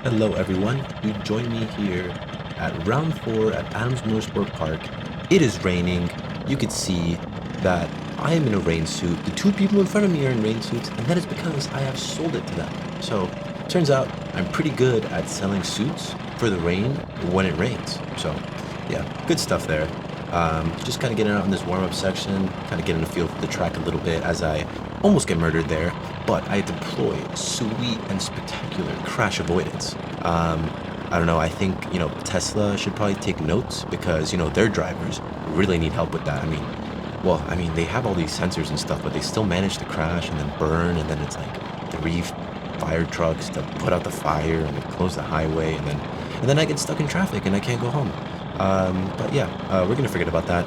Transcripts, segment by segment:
Hello everyone, you join me here at round 4 at Adams Motorsport Park. It is raining. You can see that I am in a rain suit. The two people in front of me are in rain suits, and that is because I have sold it to them. So, turns out I'm pretty good at selling suits for the rain when it rains. So, yeah, good stuff there. Just kind of getting out in this warm-up section, kind of getting a feel for the track a little bit as I almost get murdered there, but I deploy sweet and spectacular crash avoidance. I don't know, I think, Tesla should probably take notes because, their drivers really need help with that. Well, they have all these sensors and stuff, but they still manage to crash and then burn, and then it's like 3 fire trucks to put out the fire and then close the highway, and then I get stuck in traffic and I can't go home. But yeah, we're gonna forget about that.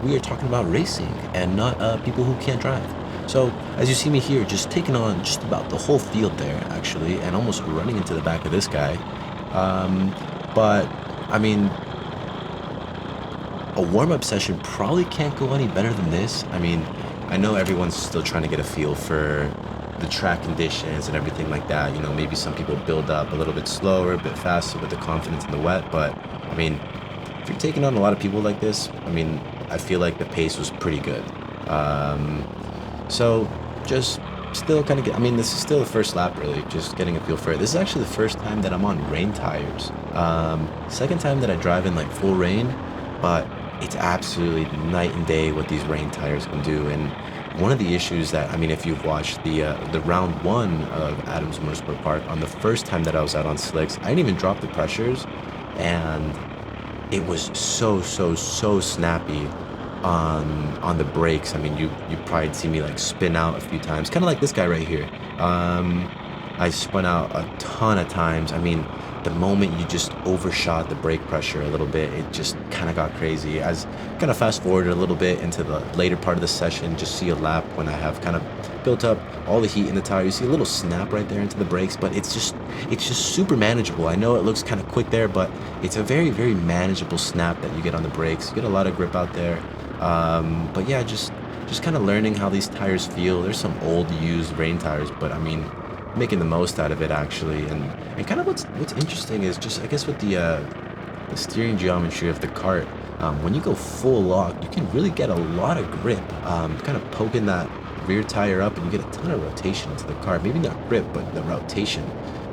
We are talking about racing and not people who can't drive. So as you see me here, just taking on just about the whole field there, actually, and almost running into the back of this guy. But I mean, a warm-up session probably can't go any better than this. I know everyone's still trying to get a feel for the track conditions and everything like that. Maybe some people build up a little bit slower, a bit faster with the confidence in the wet, but if you're taking on a lot of people like this, I feel like the pace was pretty good. So just still kind of this is still the first lap really, just getting a feel for it. This is actually the first time that I'm on rain tires. Second time that I drive in like full rain, but it's absolutely night and day what these rain tires can do. And one of the issues that, if you've watched the round 1 of Adams Motorsport Park, on the first time that I was out on slicks, I didn't even drop the pressures, and it was so snappy on the brakes. You probably see me like spin out a few times, kind of like this guy right here. I spun out a ton of times. The moment you just overshot the brake pressure a little bit, it just kind of got crazy. As kind of fast forwarded a little bit into the later part of the session, just see a lap when I have kind of built up all the heat in the tire. You see a little snap right there into the brakes, but it's just super manageable. I know it looks kind of quick there, but it's a very manageable snap that you get on the brakes. You get a lot of grip out there. But yeah, just kind of learning how these tires feel. There's some old used rain tires, but making the most out of it actually. And kind of what's interesting is just, I guess, with the steering geometry of the cart. When you go full lock, you can really get a lot of grip. Kind of poking that rear tire up, and you get a ton of rotation into the car. Maybe not grip, but the rotation.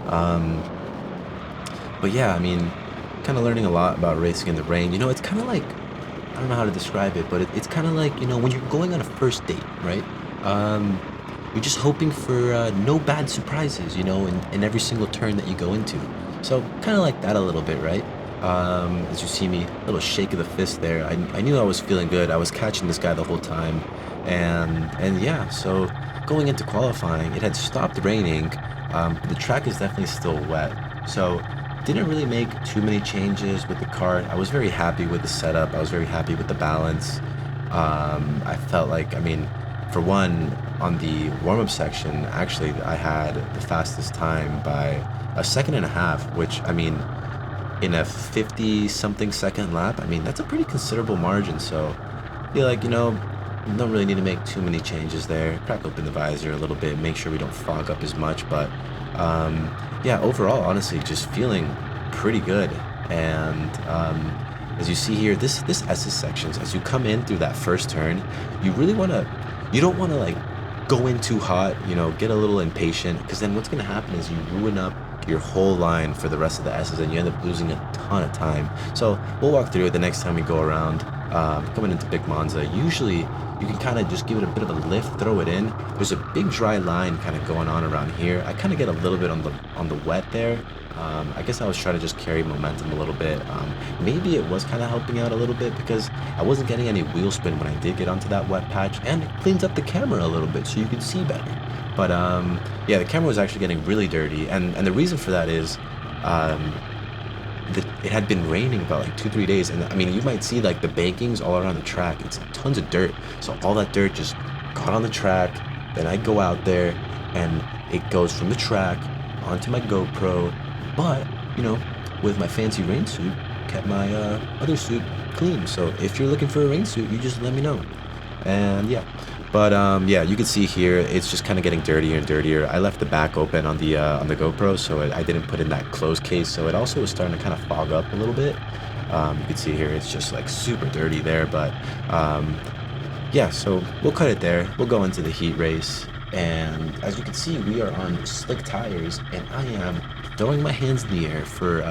But yeah, kind of learning a lot about racing in the rain. It's kind of like, I don't know how to describe it, but it's kind of like, when you're going on a first date, right? You're just hoping for no bad surprises, in every single turn that you go into. So kind of like that a little bit, right? As you see me, a little shake of the fist there. I knew I was feeling good. I was catching this guy the whole time. And yeah, so going into qualifying, it had stopped raining. The track is definitely still wet. So didn't really make too many changes with the kart. I was very happy with the setup. I was very happy with the balance. I felt like, for one, on the warm-up section, actually, I had the fastest time by a second and a half, which, in a 50-something second lap, that's a pretty considerable margin. So I feel like, don't really need to make too many changes there. Crack open the visor a little bit, make sure we don't fog up as much. But yeah, overall, honestly, just feeling pretty good. And as you see here, this SS sections, as you come in through that first turn, you don't want to like go in too hot, get a little impatient, because then what's going to happen is you ruin up your whole line for the rest of the S's, and you end up losing a ton of time. So we'll walk through it the next time we go around. Coming into Big Monza, usually you can kind of just give it a bit of a lift, throw it in. There's a big dry line kind of going on around here. I kind of get a little bit on the wet there. I guess I was trying to just carry momentum a little bit. Maybe it was kind of helping out a little bit because I wasn't getting any wheel spin when I did get onto that wet patch, and it cleans up the camera a little bit so you can see better. But yeah, the camera was actually getting really dirty, and the reason for that is it had been raining about like 2-3 days, and you might see like the bankings all around the track. It's tons of dirt, so all that dirt just got on the track. Then I go out there, and it goes from the track onto my GoPro. But with my fancy rain suit, kept my other suit clean. So if you're looking for a rain suit, you just let me know. And yeah, But yeah, you can see here it's just kind of getting dirtier and dirtier. I left the back open on the GoPro, so I didn't put in that closed case, so it also was starting to kind of fog up a little bit. You can see here it's just like super dirty there, but yeah, so we'll cut it there. We'll go into the heat race, and as you can see, we are on slick tires, and I am throwing my hands in the air for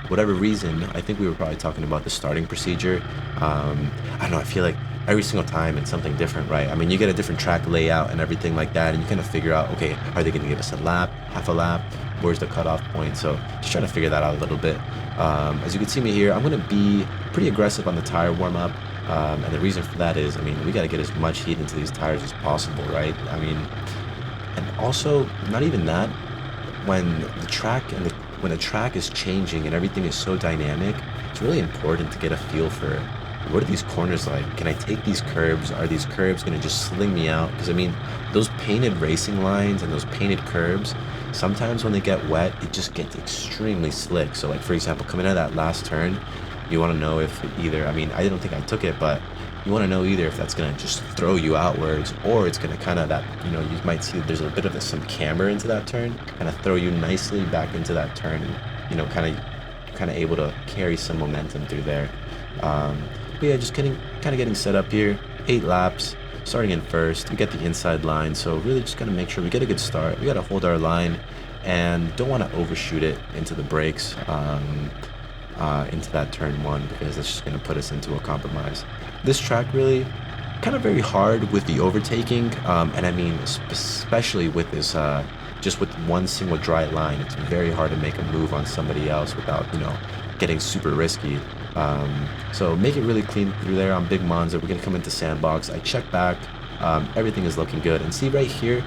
whatever reason. I think we were probably talking about the starting procedure. I don't know, I feel like every single time it's something different, right? I mean, you get a different track layout and everything like that, and you kind of figure out, okay, are they going to give us a lap, half a lap? Where's the cutoff point? So just trying to figure that out a little bit. As you can see me here, I'm going to be pretty aggressive on the tire warm-up. And the reason for that is, I mean, we got to get as much heat into these tires as possible, right? I mean, and also, not even that, when the track is changing and everything is so dynamic, it's really important to get a feel for what are these corners like? Can I take these curbs? Are these curbs going to just sling me out? Because I mean, those painted racing lines and those painted curbs, sometimes when they get wet, it just gets extremely slick. So like, for example, coming out of that last turn, you want to know if either, I mean, I don't think I took it, but you want to know either if that's going to just throw you outwards, or it's going to kind of that, you know, you might see there's a bit of some camber into that turn, kind of throw you nicely back into that turn, and, you know, kind of able to carry some momentum through there. But yeah, just kind of getting set up here. 8 laps, starting in first. We get the inside line, so really just gotta make sure we get a good start. We gotta hold our line, and don't want to overshoot it into the brakes, into that turn 1, because it's just gonna put us into a compromise. This track really kind of very hard with the overtaking, and I mean especially with this just with one single dry line. It's very hard to make a move on somebody else without, you know, getting super risky. So make it really clean through there on Big Monza. We're gonna come into sandbox. I check back, everything is looking good, and see right here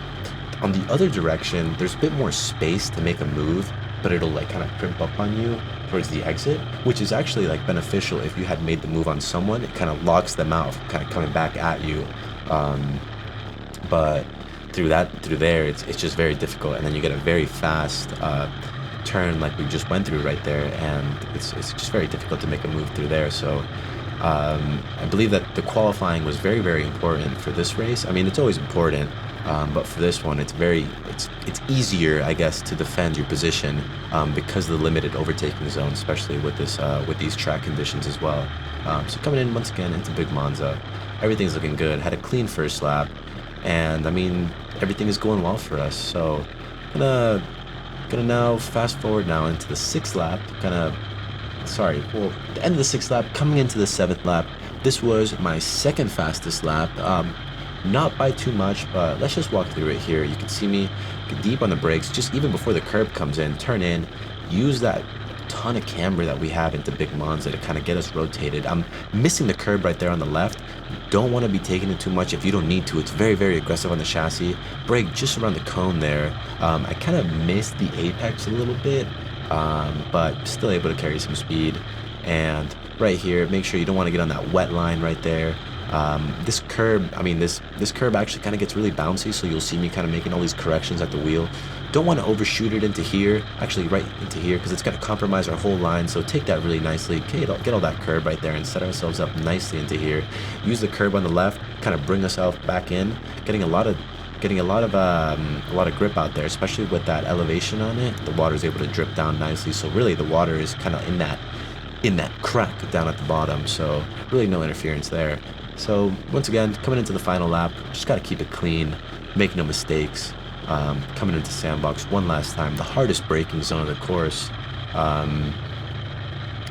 on the other direction there's a bit more space to make a move, but it'll like kind of crimp up on you towards the exit, which is actually like beneficial. If you had made the move on someone, it kind of locks them out from kind of coming back at you, but through there it's just very difficult, and then you get a very fast turn like we just went through right there, and it's just very difficult to make a move through there. So I believe that the qualifying was very, very important for this race. I mean, it's always important, but for this one it's easier, I guess, to defend your position because of the limited overtaking zone, especially with this with these track conditions as well. So coming in once again into Big Monza, everything's looking good. Had a clean first lap, and I mean, everything is going well for us. So gonna now fast forward now into the 6th lap, the end of the 6th lap, coming into the 7th lap. This was my 2nd fastest lap, not by too much, but let's just walk through it here. You can see me get deep on the brakes, just even before the curb comes in, turn in, use that ton of camber that we have into Big Monza to kind of get us rotated. I'm missing the curb right there on the left. Don't want to be taking it too much if you don't need to. It's very, very aggressive on the chassis. Brake just around the cone there. I kind of missed the apex a little bit, but still able to carry some speed. And right here, make sure you don't want to get on that wet line right there. This curb, I mean, this curb actually kind of gets really bouncy, so you'll see me kind of making all these corrections at the wheel. Don't want to overshoot it into here, actually right into here, because it's going to compromise our whole line. So take that really nicely, get all that curb right there, and set ourselves up nicely into here. Use the curb on the left, kind of bring ourselves back in, getting a lot of grip out there, especially with that elevation on it. The water is able to drip down nicely, so really the water is kind of in that crack down at the bottom, so really no interference there. So once again, coming into the final lap, just got to keep it clean, make no mistakes. Coming into sandbox one last time, the hardest braking zone of the course,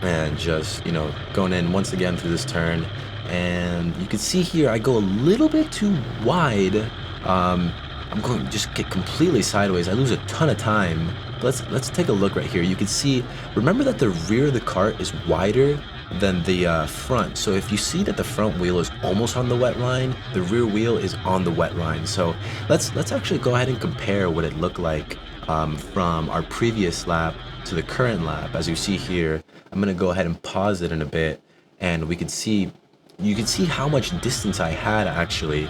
and just, you know, going in once again through this turn, and you can see here I go a little bit too wide. I'm going to just get completely sideways. I lose a ton of time. Let's take a look right here. You can see, remember that the rear of the cart is wider than the front. So if you see that the front wheel is almost on the wet line, the rear wheel is on the wet line. So let's actually go ahead and compare what it looked like from our previous lap to the current lap. As you see here, I'm gonna go ahead and pause it in a bit, and you can see how much distance I had actually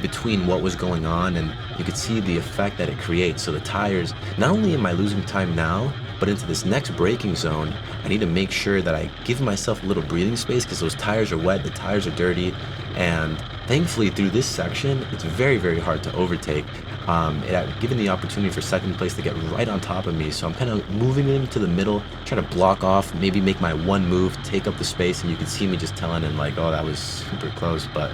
between what was going on, and you could see the effect that it creates. So the tires, not only am I losing time now, but into this next braking zone, I need to make sure that I give myself a little breathing space, because those tires are wet, the tires are dirty, and Thankfully, through this section, it's very, very hard to overtake. It had given the opportunity for second place to get right on top of me, so I'm kind of moving him to the middle, trying to block off, maybe make my one move, take up the space, and you can see me just telling him like, oh, that was super close, but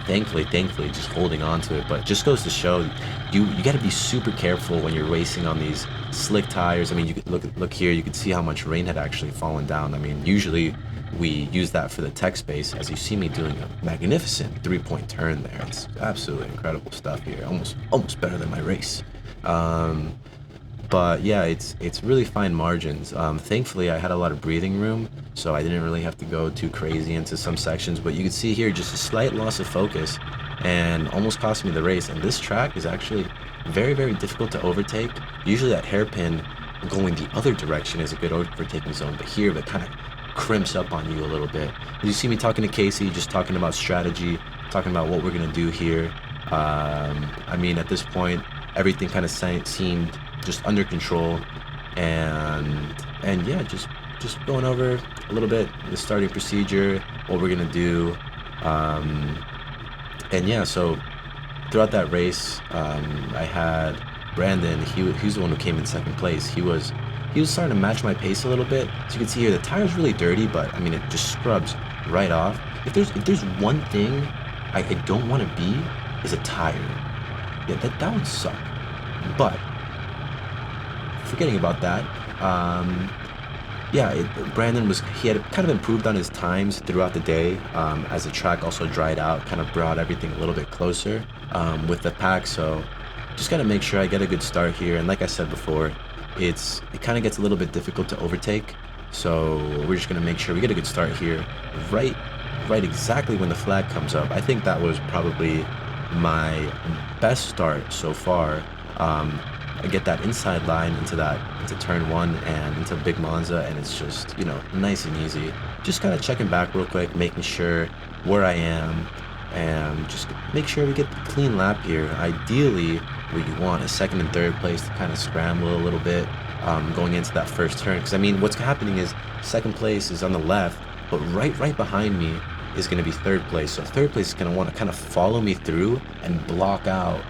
thankfully, just holding on to it. But just goes to show, you got to be super careful when you're racing on these slick tires. I mean, you could look here, you can see how much rain had actually fallen down. I mean, usually we use that for the tech space, as you see me doing a magnificent 3-point turn there. It's absolutely incredible stuff here, almost better than my race. But yeah, it's really fine margins. Thankfully, I had a lot of breathing room, so I didn't really have to go too crazy into some sections. But you can see here just a slight loss of focus, and almost cost me the race. And this track is actually very, very difficult to overtake. Usually, that hairpin going the other direction is a good overtaking zone, but here it kind of crimps up on you a little bit. You see me talking to Casey, just talking about strategy, talking about what we're gonna do here. I mean, at this point, everything kind of seemed just under control, and yeah, just going over a little bit the starting procedure, what we're gonna do, and yeah. So throughout that race, I had Brandon. He's the one who came in second place. He was starting to match my pace a little bit. So you can see here the tire's really dirty, but I mean it just scrubs right off. If there's one thing I don't want to be, is a tire. Yeah, that would suck. But forgetting about that, yeah, Brandon he had kind of improved on his times throughout the day, as the track also dried out, kind of brought everything a little bit closer with the pack. So just gotta make sure I get a good start here. And like I said before, it kind of gets a little bit difficult to overtake. So we're just gonna make sure we get a good start here, right exactly when the flag comes up. I think that was probably my best start so far. I get that inside line into turn one and into Big Monza, and it's just, nice and easy. Just kind of checking back real quick, making sure where I am, and just make sure we get the clean lap here. Ideally, we want a second and third place to kind of scramble a little bit, going into that first turn. Because I mean, what's happening is second place is on the left, but right behind me is going to be third place. So third place is going to want to kind of follow me through and block out,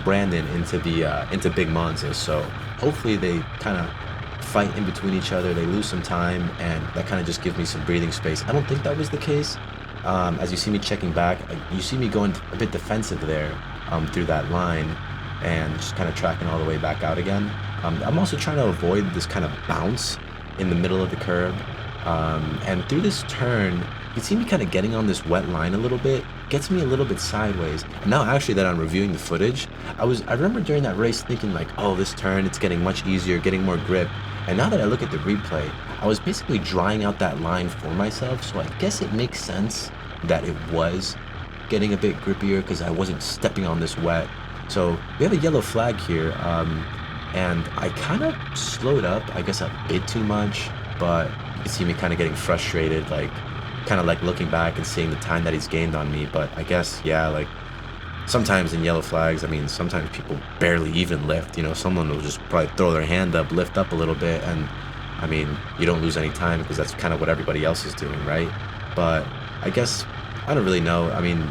Brandon into Big Monza. So hopefully they kind of fight in between each other. They lose some time, and that kind of just gives me some breathing space. I don't think that was the case. As you see me checking back, you see me going a bit defensive there, through that line, and just kind of tracking all the way back out again. I'm also trying to avoid this kind of bounce in the middle of the curb. And through this turn, you see me kind of getting on this wet line a little bit, gets me a little bit sideways. And now actually that I'm reviewing the footage, I remember during that race thinking like, oh, this turn, it's getting much easier, getting more grip. And now that I look at the replay, I was basically drying out that line for myself. So I guess it makes sense that it was getting a bit grippier because I wasn't stepping on this wet. So we have a yellow flag here, and I kind of slowed up, I guess a bit too much, but you can see me kind of getting frustrated, like kind of like looking back and seeing the time that he's gained on me. But I guess, yeah, like sometimes in yellow flags, I mean, sometimes people barely even lift. Someone will just probably throw their hand up, lift up a little bit, and I mean, you don't lose any time because that's kind of what everybody else is doing, right? But I guess, I don't really know. I mean,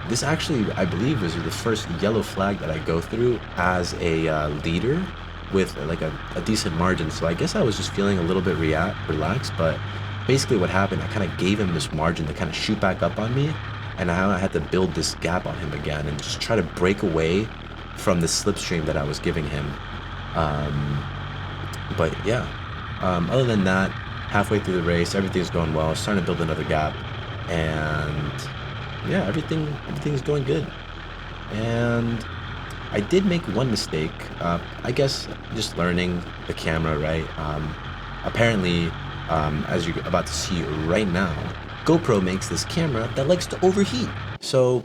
this actually, I believe, was the first yellow flag that I go through as a leader with like a decent margin. So I guess I was just feeling a little bit relaxed, but basically what happened, I kind of gave him this margin to kind of shoot back up on me, and now I had to build this gap on him again and just try to break away from the slipstream that I was giving him. But yeah, other than that, halfway through the race, everything's going well. I was starting to build another gap, and yeah, everything's going good. And I did make one mistake. I guess just learning the camera, right? Apparently, as you're about to see right now, GoPro makes this camera that likes to overheat. So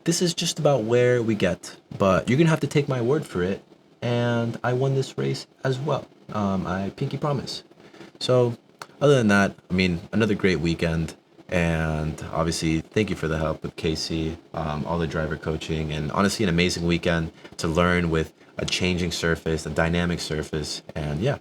this is just about where we get, but you're gonna have to take my word for it. And I won this race as well. I pinky promise. So other than that, I mean, another great weekend. And obviously, thank you for the help with Casey, all the driver coaching, and honestly, an amazing weekend to learn with a changing surface, a dynamic surface. And yeah,